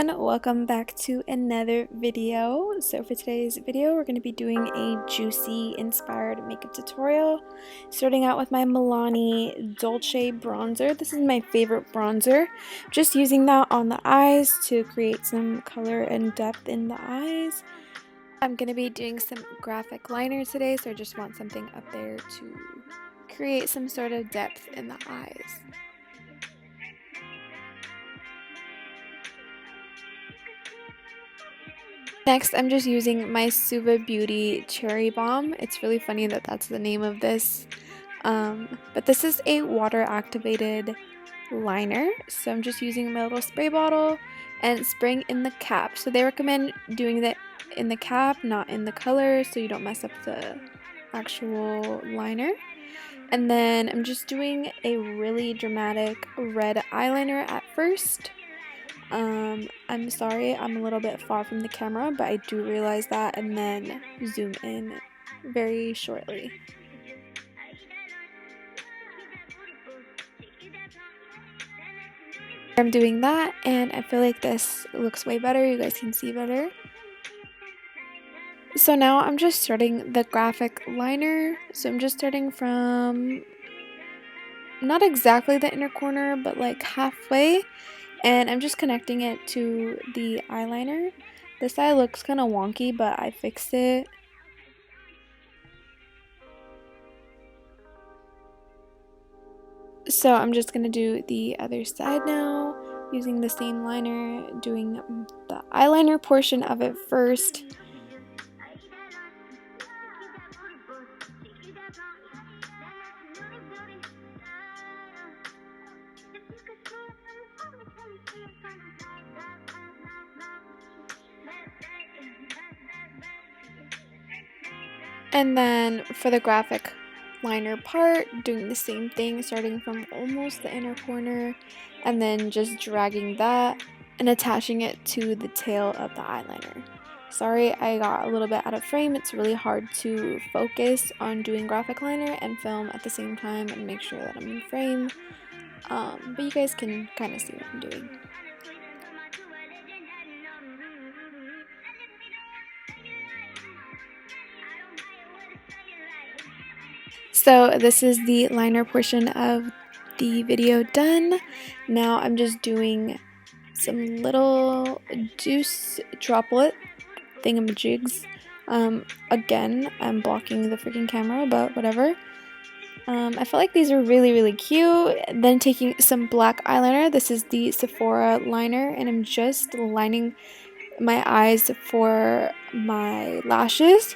everyone, welcome back to another video. So for today's video we're going to be doing a juicy inspired makeup tutorial, starting out with my Milani Dulce bronzer. This is my favorite bronzer, just using that on the eyes to create some color and depth in the eyes. I'm going to be doing some graphic liner today, so I just want something up there to create some sort of depth in the eyes. Next, I'm just using my SUVA Beauty Cherry Bomb. It's really funny that that's the name of this. But this is a water-activated liner. So I'm just using my little spray bottle and spraying in the cap. So they recommend doing that in the cap, not in the color, so you don't mess up the actual liner. And then I'm just doing a really dramatic red eyeliner at first. I'm sorry, I'm a little bit far from the camera, but I do realize that, and then zoom in very shortly. I'm doing that, and I feel like this looks way better. You guys can see better. So now I'm just starting the graphic liner. So I'm just starting from not exactly the inner corner, but like halfway. And I'm just connecting it to the eyeliner. This eye looks kind of wonky, but I fixed it. So I'm just going to do the other side now, using the same liner, doing the eyeliner portion of it first. And then for the graphic liner part, doing the same thing, starting from almost the inner corner and then just dragging that and attaching it to the tail of the eyeliner. Sorry, I got a little bit out of frame. It's really hard to focus on doing graphic liner and film at the same time and make sure that I'm in frame. But you guys can kind of see what I'm doing. So this is the liner portion of the video done. Now I'm just doing some little juice droplet thingamajigs. Again, I'm blocking the freaking camera, but whatever. I felt like these are really cute. Then taking some black eyeliner. This is the Sephora liner, and I'm just lining my eyes for my lashes.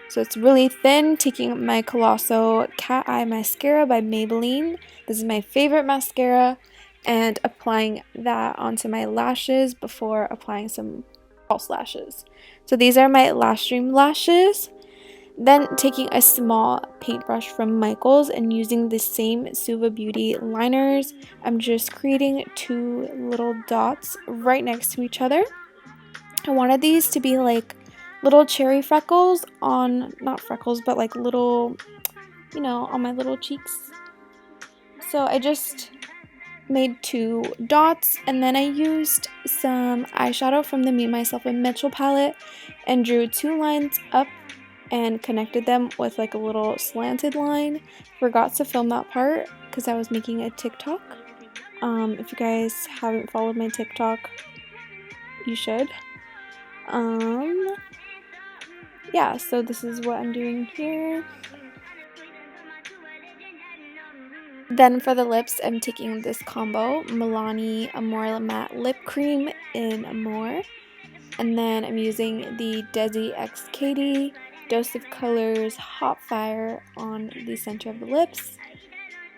So it's really thin, taking my Colossal Cat Eye Mascara by Maybelline. This is my favorite mascara, and applying that onto my lashes before applying some false lashes. So these are my Lash Dream lashes. Then taking a small paintbrush from Michaels and using the same SUVA Beauty liners, I'm just creating two little dots right next to each other. I wanted these to be like little cherry freckles on, not freckles, but like little, you know, on my little cheeks. So I just made two dots, and then I used some eyeshadow from the Meet Myself and Mitchell palette and drew two lines up and connected them with like a little slanted line. Forgot to film that part because I was making a TikTok. If you guys haven't followed my TikTok, you should. Yeah, so this is what I'm doing here. Then for the lips, I'm taking this combo, Milani AMORE Matte Lip Cream in AMORE. And then I'm using the DESI x KATY Dose of Colors Hot Fire on the center of the lips.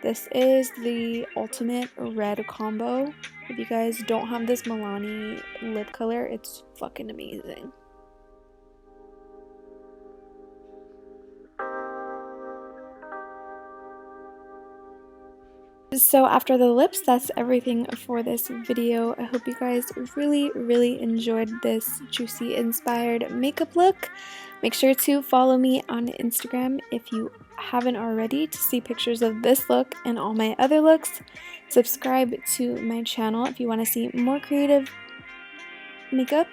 This is the ultimate red combo. If you guys don't have this Milani lip color, it's fucking amazing. So after the lips, that's everything for this video. I hope you guys really enjoyed this juicy inspired makeup look. Make sure to follow me on Instagram if you haven't already to see pictures of this look and all my other looks. Subscribe to my channel if you want to see more creative makeup.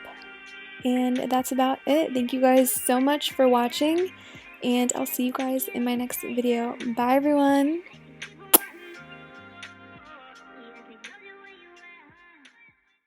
And that's about it. Thank you guys so much for watching, and I'll see you guys in my next video. Bye everyone!